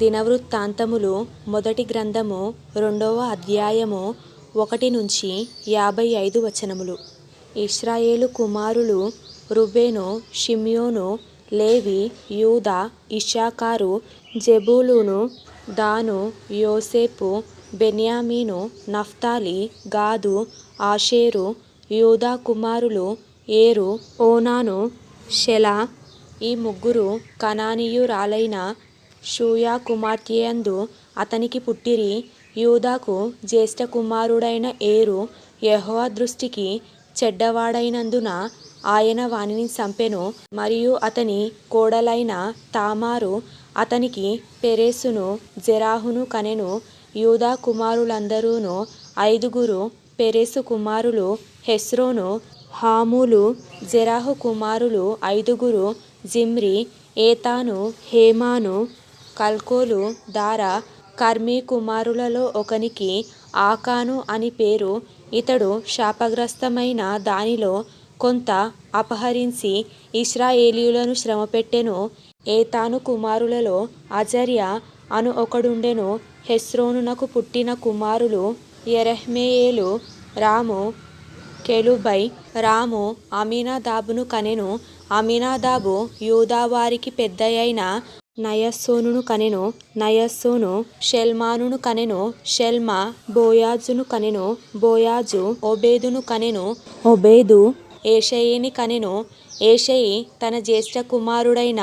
దినవృత్తాంతములు మొదటి గ్రంథము 2వ అధ్యాయము 1-55 వచనములు. ఇశ్రాయేలు కుమారులు రుబేను, షిమ్యోను, లేవి, యూదా, ఇశ్శాఖారు, జెబూలూను, దాను, యోసేపు, బెన్యామీను, నఫ్తాలి, గాదు, ఆషేరు. యూదా కుమారులు ఏరు, ఓనాను, షెలా. ఈ ముగ్గురు కనానీయురాలైన షూయా కుమార్తెయందు అతనికి పుట్టిరి. యూదాకు జ్యేష్ఠ కుమారుడైన ఏరు యెహోవా దృష్టికి చెడ్డవాడైనందున ఆయన వానిని చంపెను. మరియు అతని కోడలైన తామారు అతనికి పెరెసును, జెరాహును కనెను. యూదా కుమారులందరూను 5. పెరెసు కుమారులు హెస్రోను, హామూలు. జెరాహు కుమారులు 5: జిమ్రి, ఏతాను, హేమాను, కల్కోలు, దారా. కర్మీ కుమారులలో ఒకనికి ఆకాను అని పేరు. ఇతడు శాపగ్రస్తమైన దానిలో కొంత అపహరించి ఇశ్రాయేలీయులను శ్రమపెట్టెను. ఏతాను కుమారులలో అజర్య అను ఒకడుండెను. హెస్రోనునకు పుట్టిన కుమారులు యెరహ్మెయేలు, రాము, కెలుబై. రాము అమీనాదాబును కనెను. అమీనాదాబు యూదావారికి పెద్దయైన నయస్సోనును కనెను. నయస్సోను షల్మానును కనెను. షల్మా బోయాజును కనెను. బోయాజు ఓబేదును కనెను. ఓబేదు ఏషయిని కనెను. ఏషయి తన జ్యేష్ఠ కుమారుడైన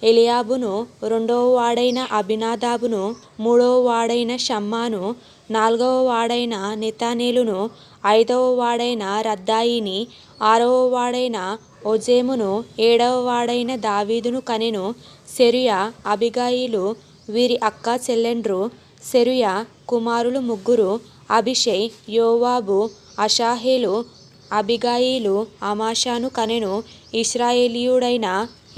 ఎలియాబును, 2వ వాడైన అబీనాదాబును, 3వ వాడైన షమ్మాను, 4వ వాడైన నెతనేలును, 5వ వాడైన రద్దాయిని, 6వ వాడైన ఓజెమును, 7వ వాడైన దావీదును కనెను. సెరూయా, అబీగయీలు వీరి అక్క చెల్లెండ్రు. సెరూయా కుమారులు 3: అబీషై, యోవాబు, అషాహేలు. అబీగయీలు అమాషాను కనెను. ఇశ్రాయేలీయుడైన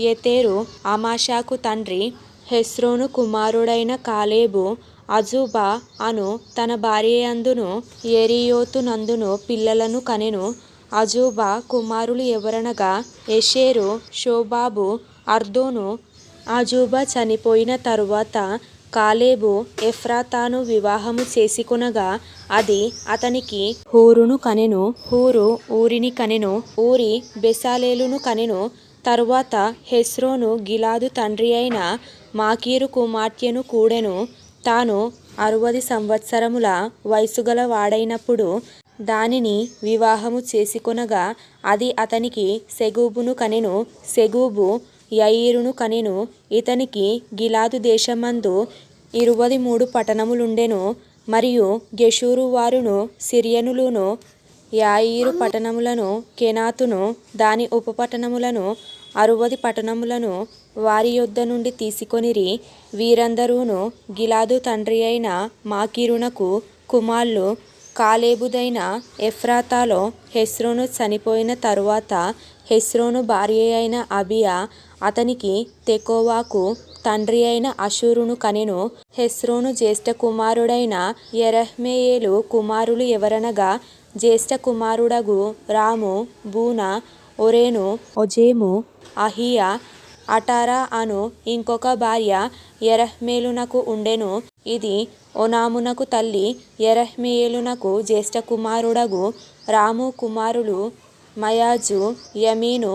యెతెరు అమాషాకు తండ్రి. హెస్రోను కుమారుడైన కాలేబు అజూబా అను తన భార్యయందును యెరియోతునందును పిల్లలను కనెను. అజూబా కుమారులు ఎవరనగా ఎషేరు, షోబాబు, అర్దోను. అజూబా చనిపోయిన తరువాత కాలేబు ఎఫ్రాతాను వివాహము చేసుకొనగా అది అతనికి హూరును కనెను. హూరు ఊరిని కనెను. ఊరి బెసాలేలును కనెను. తరువాత హెస్రోను గిలాదు తండ్రి అయిన మాకీరు కుమార్తెను కూడెను. తాను 60 సంవత్సరముల వయసుగల వాడైనప్పుడు దానిని వివాహము చేసుకొనగా అది అతనికి సెగూబును కనెను. సెగూబు యయీరును కనెను. ఇతనికి గిలాదు దేశమందు 23 పట్టణములుండెను. మరియు గెషూరు వారును, సిరియనులును యాయీరు పట్టణములను, కెనాతును దాని ఉపపట్టణములను, 60 పట్టణములను వారి యొద్ద నుండి తీసుకొనిరి. వీరందరూను గిలాదు తండ్రి అయిన మాకీరునకు కుమారులు. కాలేబుదైన ఎఫ్రాతాలో హెస్రోను చనిపోయిన తరువాత హెస్రోను భార్య అయిన అబీయా అతనికి తెకోవకు తండ్రి అయిన అషూరును కనెను. హెస్రోను జ్యేష్ఠ కుమారుడైన యెరహ్మెయేలు కుమారులు ఎవరనగా జ్యేష్ఠ కుమారుడగు రాము, బూనా, ఒరేను, ఓజెము, అహీయా. అటారా అను ఇంకొక భార్య యెరహ్మెయేలునకు ఉండెను. ఇది ఓనామునకు తల్లి. యెరహ్మెయేలునకు జ్యేష్ఠ కుమారుడగు రాము కుమారులు మయాజు, యమీను,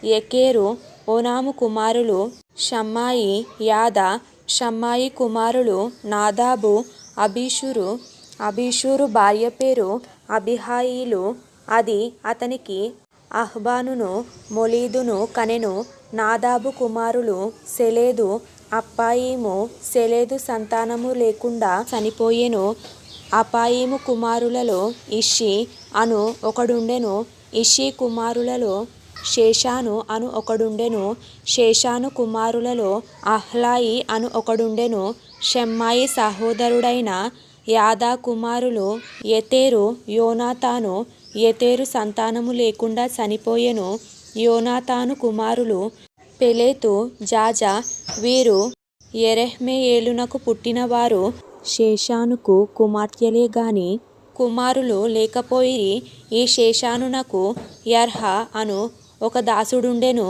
యెకెరు. ఓనాము కుమారులు షమ్మాయి, యాదా. షమ్మాయి కుమారులు నాదాబు, అబీషూరు. అబీషూరు భార్య పేరు అబీహాయిలు. అది అతనికి అహ్బానును, మొలీదును కనెను. నాదాబు కుమారులు సెలెదు, అప్పాయిము. సెలెదు సంతానము లేకుండా చనిపోయెను. అపాయిము కుమారులలో ఇష్షి అను ఒకడుండెను. ఇష్షి కుమారులలో షేషాను అను ఒకడుండెను. షేషాను కుమారులలో అహ్లాయి అను ఒకడుండెను. షమ్మాయి సహోదరుడైన యాదా కుమారులు యెతెరు, యోనాతాను. యెతెరు సంతానము లేకుండా చనిపోయెను. యోనాతాను కుమారులు పెలెతు, జాజా. వీరు యెరహ్మెయేలునకు పుట్టినవారు. షేషానుకు కుమార్తెలే గాని కుమారులు లేకపోయిరి. ఈ షేషానునకు యర్హ అను ఒక దాసుడుండెను.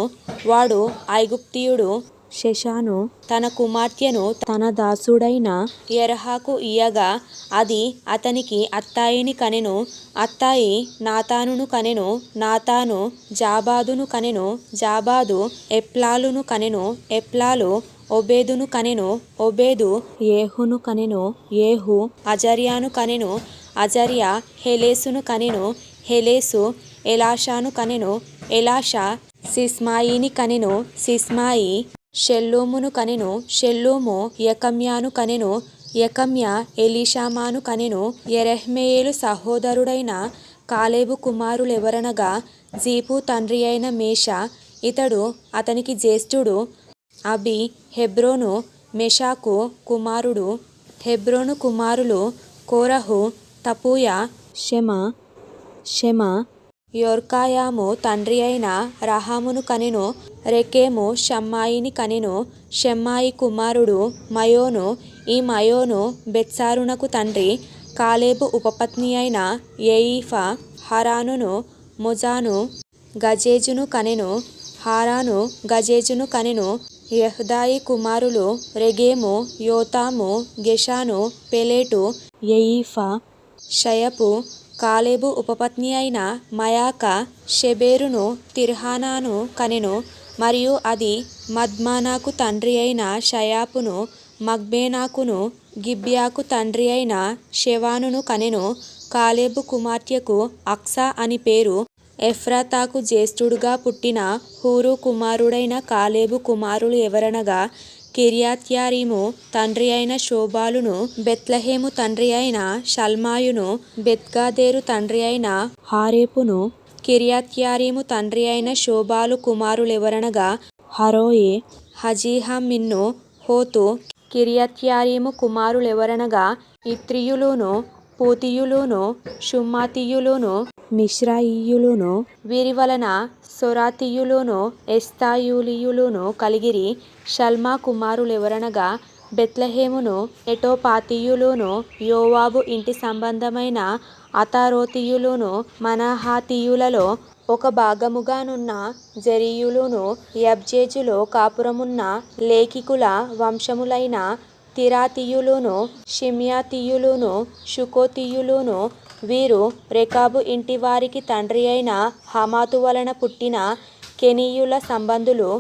వాడు ఐగుప్తీయుడు. షెషాను తన కుమార్తెను తన దాసుడైన యెరహకు ఇయ్యగా అది అతనికి అత్తాయిని కనెను. అత్తాయి నాతానును కనెను. నాతాను జాబాదును కనెను. జాబాదు ఎప్లాలును కనెను. ఎప్లాలు ఓబేదును కనెను. ఓబేదు ఏహును కనెను. ఏహు అజర్యాను కనెను. అజర్యా హెలెసును కనెను. హెలెసు ఎలాషాను కనెను. ఎలాషా సిస్మాయిని కనెను. సిస్మాయి షెల్లూమును కనెను. షెల్లూము యెకమ్యాను కనెను. యెకమ్యా ఎలీషామాను కనెను. యెరహ్మెయేలు సహోదరుడైన కాలేబు కుమారులెవరనగా జీఫు తండ్రి అయిన మేషా ఇతడు అతనికి జ్యేష్ఠుడు. అబి హెబ్రోను మెషాకు కుమారుడు. హెబ్రోను కుమారులు కోరహు తపుయా షెమా యొర్కాయాము తండ్రి అయిన రహామును కనెను. రెకెము షమ్మాయిని కనెను. షమ్మాయి కుమారుడు మయోను. ఈ మయోను బెత్సారునకు తండ్రి. కాలేబు ఉపపత్ని అయిన యెయిఫా హరానును మొజాను గజేజును కనెను. హారాను గజేజును కనెను. యహ్దాయి కుమారులు రెగెము యోతాము గెషాను పెలెటు యెయిఫా షయపు. కాలేబు ఉపపత్ని అయిన మయాకా షెబెరును తిర్హానాను కనెను. మరియు అది మద్మానాకు తండ్రి అయిన షయాపును మక్బేనాకును గిబ్యాకు తండ్రి అయిన షెవానును కనెను. కాలేబు కుమార్తెకు అక్సా అని పేరు. ఎఫ్రాతాకు జ్యేష్ఠుడుగా పుట్టిన హూరు కుమారుడైన కాలేబు కుమారులు ఎవరనగా కిర్యత్యారీము తండ్రి అయిన శోబాలును. బెత్లెహేము తండ్రి అయిన షల్మాయును. బెత్గాదేరు తండ్రి అయిన హారేపును. కిర్యత్యారీము తండ్రి అయిన శోబాలు కుమారులెవరనగా హరోయే హజీహమిన్ను హోతు. కిర్యత్యారీము కుమారులెవరనగా ఇత్రీయులును పూతీయులును షుమ్మాతీయులును మిశ్రాయీయులును. వీరి వలన సొరాతీయులును ఎస్తాయోలీయులును కలిగిరి. షల్మా కుమారులెవరనగా బెత్లెహేమును నెటోపాతీయులును యోవాబు ఇంటి సంబంధమైన అతారోతీయులును. మనహాతీయులలో ఒక భాగముగానున్న జెరీయులును. యబ్జేజులో కాపురమున్న లేఖికుల వంశములైన తిరాతీయులును షిమ్యాతీయులును షుకోతీయులును. వీరు రేకాబు ఇంటి వారికి తండ్రి అయిన హమాతు వలన పుట్టిన కెనీయుల సంబంధులు.